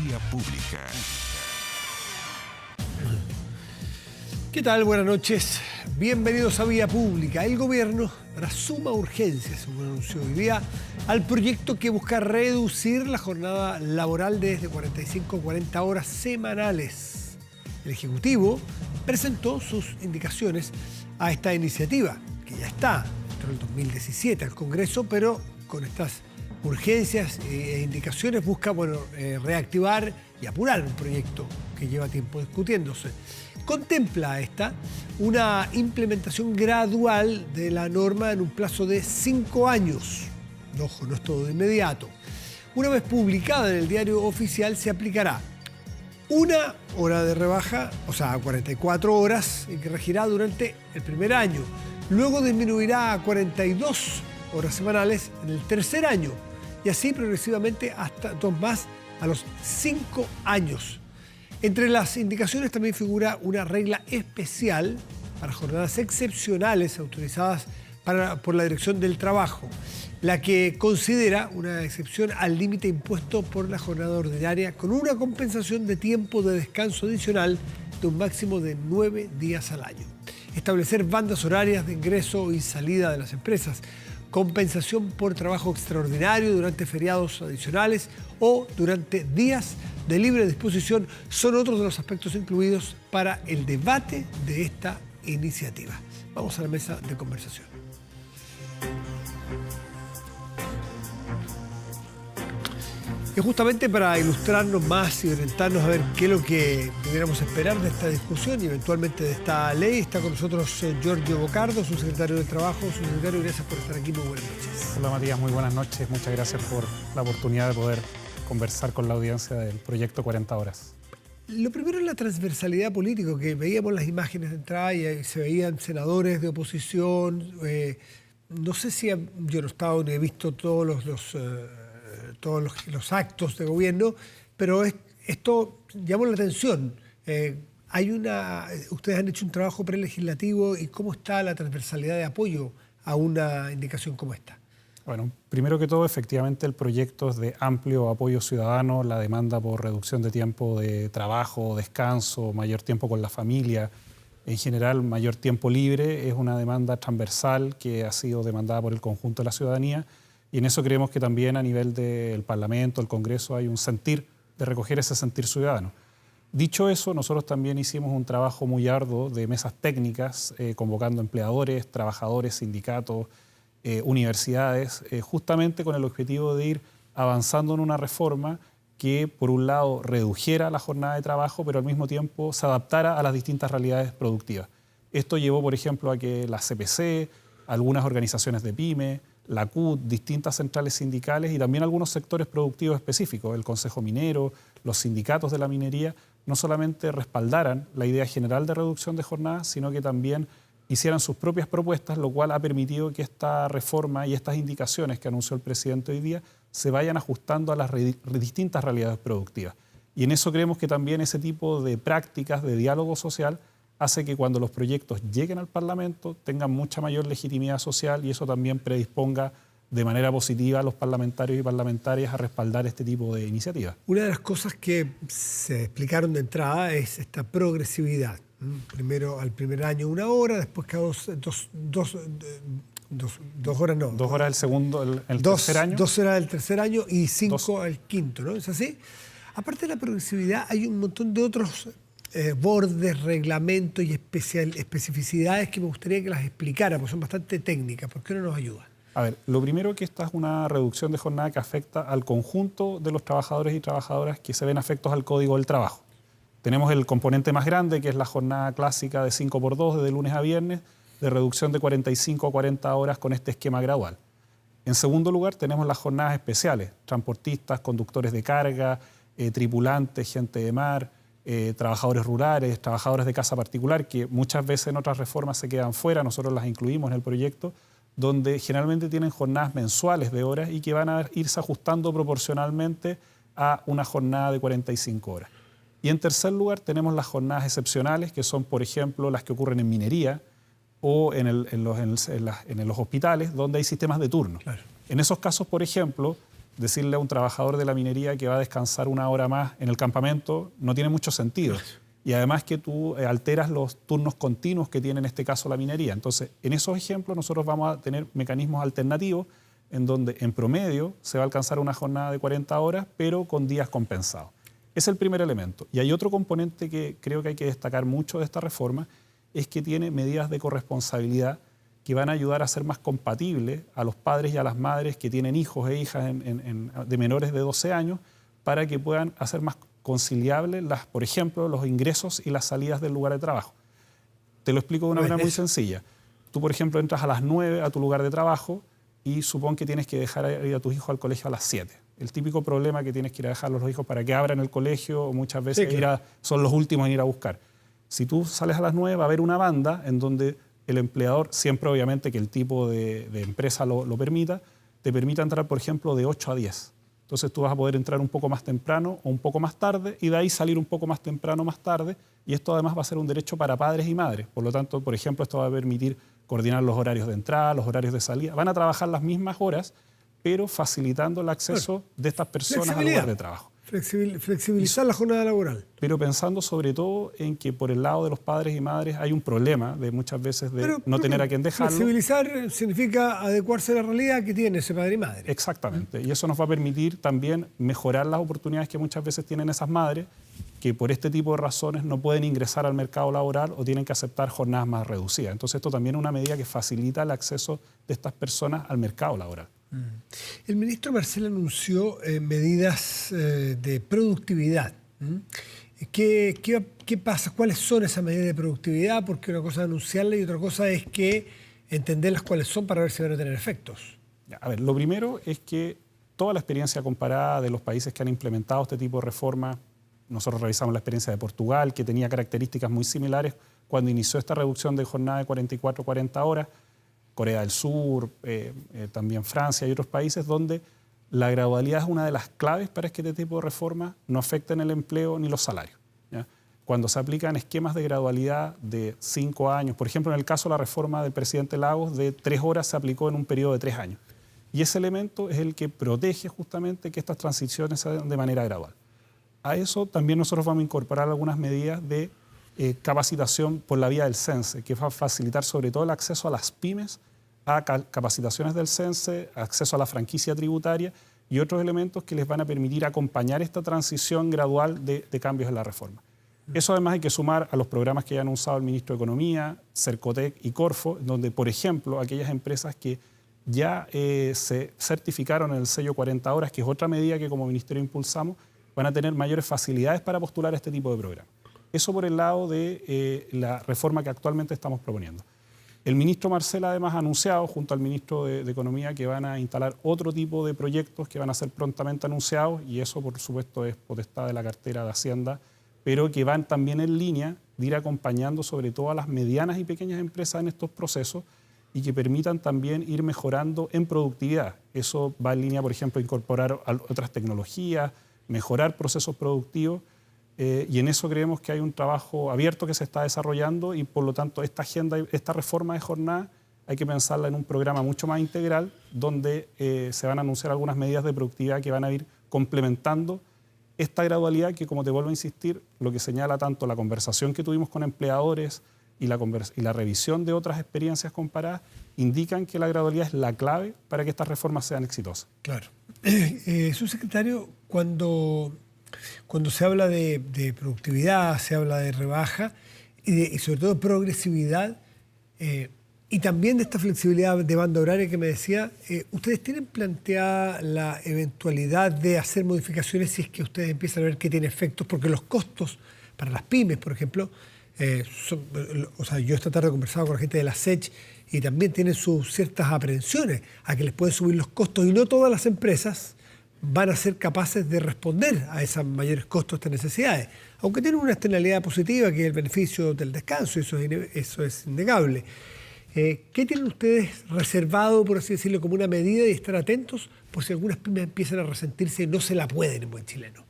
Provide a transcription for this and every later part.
Vía Pública. ¿Qué tal? Buenas noches. Bienvenidos a Vía Pública. El gobierno dará suma urgencia, según anunció hoy día, al proyecto que busca reducir la jornada laboral desde 45 a 40 horas semanales. El Ejecutivo presentó sus indicaciones a esta iniciativa, que ya está dentro del 2017 al Congreso, pero con estas urgencias e indicaciones busca reactivar y apurar un proyecto que lleva tiempo discutiéndose. Contempla una implementación gradual de la norma en un plazo de 5 años. Ojo, no es todo de inmediato. Una vez publicada en el diario oficial, se aplicará una hora de rebaja, o sea, 44 horas, y que regirá durante el primer año. Luego disminuirá a 42 horas semanales en el tercer año, y así progresivamente hasta 2 más a los 5 años. Entre las indicaciones también figura una regla especial para jornadas excepcionales autorizadas por la Dirección del Trabajo, la que considera una excepción al límite impuesto por la jornada ordinaria con una compensación de tiempo de descanso adicional de un máximo de 9 días al año. Establecer bandas horarias de ingreso y salida de las empresas, compensación por trabajo extraordinario durante feriados adicionales o durante días de libre disposición son otros de los aspectos incluidos para el debate de esta iniciativa. Vamos a la mesa de conversación. Y justamente para ilustrarnos más y orientarnos a ver qué es lo que deberíamos esperar de esta discusión y eventualmente de esta ley, está con nosotros Giorgio Bocardo, su secretario de Trabajo. Secretario, gracias por estar aquí. Muy buenas noches. Hola Matías, muy buenas noches. Muchas gracias por la oportunidad de poder conversar con la audiencia del proyecto 40 horas. Lo primero es la transversalidad política, que veíamos las imágenes de entrada y se veían senadores de oposición. No sé si yo no he estado ni he visto todos los actos de gobierno, pero esto llamó la atención. Ustedes han hecho un trabajo prelegislativo, y ¿cómo está la transversalidad de apoyo a una indicación como esta? Bueno, primero que todo, efectivamente el proyecto es de amplio apoyo ciudadano. La demanda por reducción de tiempo de trabajo, descanso, mayor tiempo con la familia, en general mayor tiempo libre, es una demanda transversal que ha sido demandada por el conjunto de la ciudadanía. Y en eso creemos que también a nivel del Parlamento, el Congreso, hay un sentir de recoger ese sentir ciudadano. Dicho eso, nosotros también hicimos un trabajo muy arduo de mesas técnicas, convocando empleadores, trabajadores, sindicatos, universidades, justamente con el objetivo de ir avanzando en una reforma que, por un lado, redujera la jornada de trabajo, pero al mismo tiempo se adaptara a las distintas realidades productivas. Esto llevó, por ejemplo, a que la CPC, algunas organizaciones de pyme, la CUT, distintas centrales sindicales y también algunos sectores productivos específicos, el Consejo Minero, los sindicatos de la minería, no solamente respaldaran la idea general de reducción de jornadas, sino que también hicieran sus propias propuestas, lo cual ha permitido que esta reforma y estas indicaciones que anunció el presidente hoy día se vayan ajustando a las distintas realidades productivas. Y en eso creemos que también ese tipo de prácticas de diálogo social hace que cuando los proyectos lleguen al Parlamento tengan mucha mayor legitimidad social, y eso también predisponga de manera positiva a los parlamentarios y parlamentarias a respaldar este tipo de iniciativas. Una de las cosas que se explicaron de entrada es esta progresividad. Primero, al primer año 1 hora, después cada 2 horas no. 2 horas el segundo, el tercer año. 2 horas del tercer año y 5 al quinto, ¿no? ¿Es así? Aparte de la progresividad, hay un montón de otros bordes, reglamentos y especificidades que me gustaría que las explicara, porque son bastante técnicas. ¿Por qué no nos ayuda? A ver, lo primero que esta es una reducción de jornada que afecta al conjunto de los trabajadores y trabajadoras que se ven afectos al Código del Trabajo. Tenemos el componente más grande, que es la jornada clásica de 5x2, de lunes a viernes, de reducción de 45 a 40 horas con este esquema gradual. En segundo lugar, tenemos las jornadas especiales, transportistas, conductores de carga, tripulantes, gente de mar, trabajadores rurales, trabajadores de casa particular, que muchas veces en otras reformas se quedan fuera, nosotros las incluimos en el proyecto, donde generalmente tienen jornadas mensuales de horas y que van a irse ajustando proporcionalmente a una jornada de 45 horas. Y en tercer lugar tenemos las jornadas excepcionales, que son, por ejemplo, las que ocurren en minería o en los hospitales, donde hay sistemas de turno. Claro. En esos casos, por ejemplo, decirle a un trabajador de la minería que va a descansar 1 hora más en el campamento no tiene mucho sentido. Y además que tú alteras los turnos continuos que tiene en este caso la minería. Entonces, en esos ejemplos nosotros vamos a tener mecanismos alternativos en donde en promedio se va a alcanzar una jornada de 40 horas, pero con días compensados. Es el primer elemento. Y hay otro componente que creo que hay que destacar mucho de esta reforma, es que tiene medidas de corresponsabilidad que van a ayudar a ser más compatibles a los padres y a las madres que tienen hijos e hijas de menores de 12 años para que puedan hacer más conciliables, por ejemplo, los ingresos y las salidas del lugar de trabajo. Te lo explico de una manera muy sencilla. Tú, por ejemplo, entras a las 9 a tu lugar de trabajo y supón que tienes que dejar ir a tus hijos al colegio a las 7. El típico problema que tienes que ir a dejar a los hijos para que abran el colegio o muchas veces sí, claro, son los últimos en ir a buscar. Si tú sales a las 9 va a haber una banda en donde el empleador, siempre obviamente que el tipo de empresa lo permita, te permita entrar, por ejemplo, de 8 a 10. Entonces tú vas a poder entrar un poco más temprano o un poco más tarde y de ahí salir un poco más temprano o más tarde. Y esto además va a ser un derecho para padres y madres. Por lo tanto, por ejemplo, esto va a permitir coordinar los horarios de entrada, los horarios de salida. Van a trabajar las mismas horas, pero facilitando el acceso de estas personas al lugar de trabajo. Flexibilizar la jornada laboral. Pero pensando sobre todo en que por el lado de los padres y madres hay un problema de muchas veces de no tener a quien dejarlo. Flexibilizar significa adecuarse a la realidad que tiene ese padre y madre. Exactamente. Y eso nos va a permitir también mejorar las oportunidades que muchas veces tienen esas madres que por este tipo de razones no pueden ingresar al mercado laboral o tienen que aceptar jornadas más reducidas. Entonces esto también es una medida que facilita el acceso de estas personas al mercado laboral. El ministro Marcel anunció medidas de productividad. ¿Qué pasa? ¿Cuáles son esas medidas de productividad? Porque una cosa es anunciarlas y otra cosa es que entenderlas cuáles son para ver si van a tener efectos. A ver, lo primero es que toda la experiencia comparada de los países que han implementado este tipo de reforma, nosotros revisamos la experiencia de Portugal, que tenía características muy similares cuando inició esta reducción de jornada de 44 a 40 horas, Corea del Sur, también Francia y otros países donde la gradualidad es una de las claves para que este tipo de reformas no afecten el empleo ni los salarios, ¿ya? Cuando se aplican esquemas de gradualidad de 5 años, por ejemplo, en el caso de la reforma del presidente Lagos, de 3 horas se aplicó en un periodo de 3 años. Y ese elemento es el que protege justamente que estas transiciones se den de manera gradual. A eso también nosotros vamos a incorporar algunas medidas de capacitación por la vía del CENSE, que va a facilitar sobre todo el acceso a las pymes, a capacitaciones del CENSE, acceso a la franquicia tributaria y otros elementos que les van a permitir acompañar esta transición gradual de cambios en la reforma. Eso además hay que sumar a los programas que ya ha anunciado el ministro de Economía, Cercotec y Corfo, donde, por ejemplo, aquellas empresas que ya se certificaron en el sello 40 horas, que es otra medida que como ministerio impulsamos, van a tener mayores facilidades para postular a este tipo de programas. Eso por el lado de la reforma que actualmente estamos proponiendo. El ministro Marcel además ha anunciado, junto al ministro de Economía, que van a instalar otro tipo de proyectos que van a ser prontamente anunciados, y eso por supuesto es potestad de la cartera de Hacienda, pero que van también en línea de ir acompañando sobre todo a las medianas y pequeñas empresas en estos procesos y que permitan también ir mejorando en productividad. Eso va en línea, por ejemplo, a incorporar otras tecnologías, mejorar procesos productivos, y en eso creemos que hay un trabajo abierto que se está desarrollando y por lo tanto esta agenda, esta reforma de jornada hay que pensarla en un programa mucho más integral donde se van a anunciar algunas medidas de productividad que van a ir complementando esta gradualidad que, como te vuelvo a insistir, lo que señala tanto la conversación que tuvimos con empleadores y la revisión de otras experiencias comparadas indican que la gradualidad es la clave para que estas reformas sean exitosas. Claro. Subsecretario, cuando se habla de productividad, se habla de rebaja y sobre todo de progresividad y también de esta flexibilidad de banda horaria que me decía, ¿ustedes tienen planteada la eventualidad de hacer modificaciones si es que ustedes empiezan a ver que tiene efectos? Porque los costos para las pymes, por ejemplo, yo esta tarde he conversado con la gente de la SECH y también tienen sus ciertas aprehensiones a que les pueden subir los costos y no todas las empresas van a ser capaces de responder a esos mayores costos, estas necesidades, aunque tienen una externalidad positiva que es el beneficio del descanso, eso es innegable. ¿Qué tienen ustedes reservado, por así decirlo, como una medida y estar atentos por si algunas pymes empiezan a resentirse y no se la pueden en buen chileno?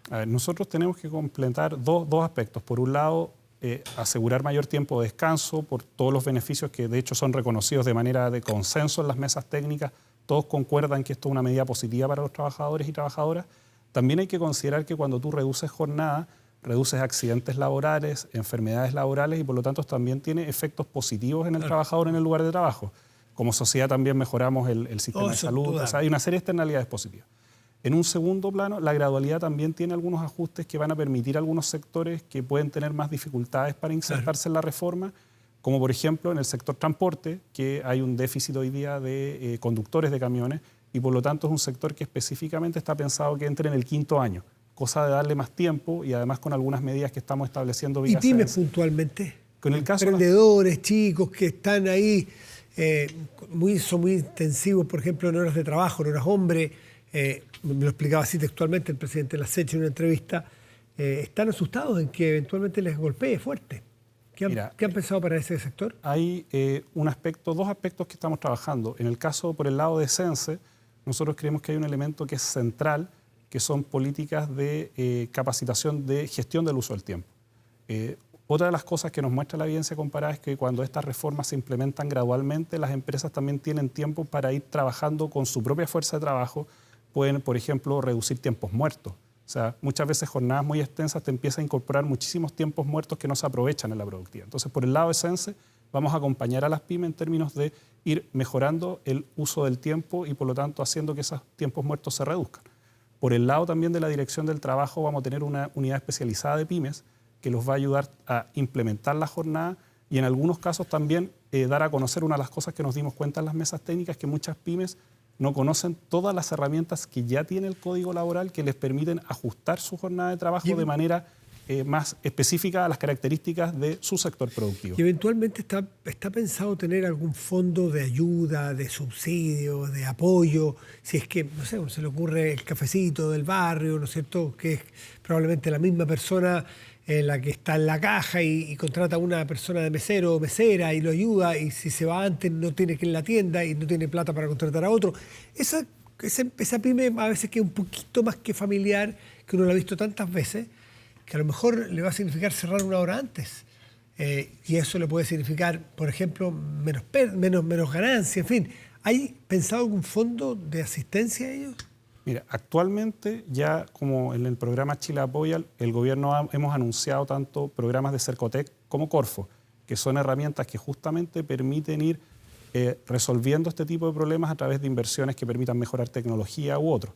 A ver, nosotros tenemos que completar dos aspectos. Por un lado, asegurar mayor tiempo de descanso por todos los beneficios que de hecho son reconocidos de manera de consenso en las mesas técnicas todos concuerdan que esto es una medida positiva para los trabajadores y trabajadoras. También hay que considerar que cuando tú reduces jornada, reduces accidentes laborales, enfermedades laborales y por lo tanto también tiene efectos positivos en el trabajador en el lugar de trabajo. Como sociedad también mejoramos el sistema de salud, o sea, hay una serie de externalidades positivas. En un segundo plano, la gradualidad también tiene algunos ajustes que van a permitir a algunos sectores que pueden tener más dificultades para insertarse en la reforma, como por ejemplo en el sector transporte, que hay un déficit hoy día de conductores de camiones y por lo tanto es un sector que específicamente está pensado que entre en el 5º año, cosa de darle más tiempo y además con algunas medidas que estamos estableciendo. ¿Y pymes puntualmente? Con el caso emprendedores, chicos que están ahí, son muy intensivos, por ejemplo, en horas de trabajo, en horas hombre. Me lo explicaba así textualmente el presidente de la SECH en una entrevista. Están asustados en que eventualmente les golpee fuerte. ¿Qué han pensado para ese sector? Hay dos aspectos que estamos trabajando. En el caso, por el lado de Sense, nosotros creemos que hay un elemento que es central, que son políticas de capacitación de gestión del uso del tiempo. Otra de las cosas que nos muestra la evidencia comparada es que cuando estas reformas se implementan gradualmente, las empresas también tienen tiempo para ir trabajando con su propia fuerza de trabajo. Pueden, por ejemplo, reducir tiempos muertos. O sea, muchas veces jornadas muy extensas te empiezan a incorporar muchísimos tiempos muertos que no se aprovechan en la productividad. Entonces, por el lado de Sense, vamos a acompañar a las pymes en términos de ir mejorando el uso del tiempo y, por lo tanto, haciendo que esos tiempos muertos se reduzcan. Por el lado también de la Dirección del Trabajo, vamos a tener una unidad especializada de pymes que los va a ayudar a implementar la jornada y en algunos casos también dar a conocer una de las cosas que nos dimos cuenta en las mesas técnicas, que muchas pymes no conocen todas las herramientas que ya tiene el Código Laboral que les permiten ajustar su jornada de trabajo de manera más específica a las características de su sector productivo. Y eventualmente está pensado tener algún fondo de ayuda, de subsidio, de apoyo, si es que, no sé, se le ocurre el cafecito del barrio, ¿no es cierto?, que es probablemente la misma persona la que está en la caja y contrata a una persona de mesero o mesera y lo ayuda, y si se va antes no tiene que ir en la tienda y no tiene plata para contratar a otro. Esa pyme a veces que es un poquito más que familiar, que uno lo ha visto tantas veces, que a lo mejor le va a significar cerrar una hora antes. Y eso le puede significar, por ejemplo, menos ganancia, en fin. ¿Hay pensado algún fondo de asistencia a ellos? Mira, actualmente ya como en el programa Chile Apoya, el gobierno hemos anunciado tanto programas de Cercotec como Corfo, que son herramientas que justamente permiten ir resolviendo este tipo de problemas a través de inversiones que permitan mejorar tecnología u otro.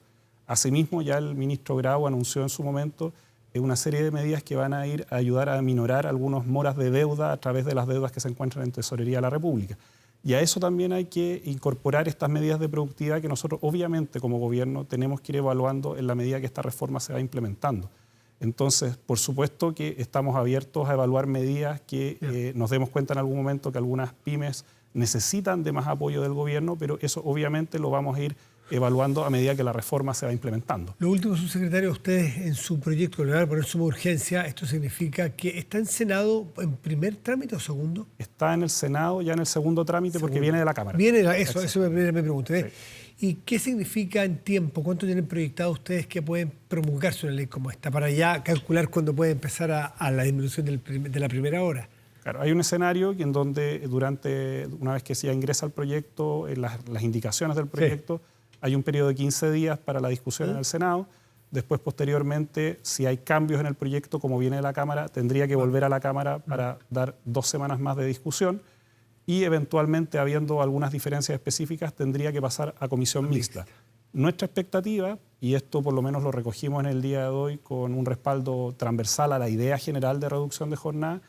Asimismo, ya el ministro Grau anunció en su momento una serie de medidas que van a ir a ayudar a aminorar algunas moras de deuda a través de las deudas que se encuentran en Tesorería de la República. Y a eso también hay que incorporar estas medidas de productividad que nosotros obviamente como gobierno tenemos que ir evaluando en la medida que esta reforma se va implementando. Entonces, por supuesto que estamos abiertos a evaluar medidas que nos demos cuenta en algún momento que algunas pymes necesitan de más apoyo del gobierno, pero eso obviamente lo vamos a ir evaluando a medida que la reforma se va implementando. Lo último, subsecretario, ustedes en su proyecto le van a poner suma urgencia. ¿Esto significa que está en Senado en primer trámite o segundo? Está en el Senado ya en el segundo trámite porque viene de la Cámara. Eso me pregunto. Sí. ¿Y qué significa en tiempo? ¿Cuánto tienen proyectado ustedes que pueden promulgarse una ley como esta para ya calcular cuándo puede empezar a la disminución de la primera hora? Claro, hay un escenario en donde una vez que se ingresa el proyecto, las indicaciones del proyecto, hay un periodo de 15 días para la discusión en el Senado. Después, posteriormente, si hay cambios en el proyecto, como viene de la Cámara, tendría que volver a la Cámara para dar 2 semanas más de discusión y, eventualmente, habiendo algunas diferencias específicas, tendría que pasar a comisión mixta. Nuestra expectativa, y esto por lo menos lo recogimos en el día de hoy con un respaldo transversal a la idea general de reducción de jornada,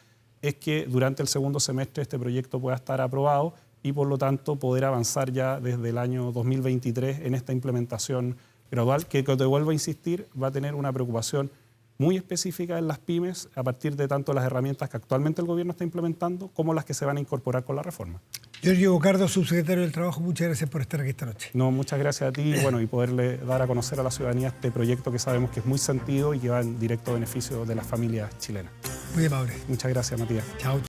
es que durante el segundo semestre este proyecto pueda estar aprobado y por lo tanto poder avanzar ya desde el año 2023 en esta implementación gradual, que te vuelvo a insistir, va a tener una preocupación muy específica en las pymes a partir de tanto las herramientas que actualmente el gobierno está implementando como las que se van a incorporar con la reforma. Giorgio Bocardo, subsecretario del Trabajo, muchas gracias por estar aquí esta noche. No, muchas gracias a ti y poderle dar a conocer a la ciudadanía este proyecto que sabemos que es muy sentido y que va en directo beneficio de las familias chilenas. Muy amable. Muchas gracias, Matías. Chao.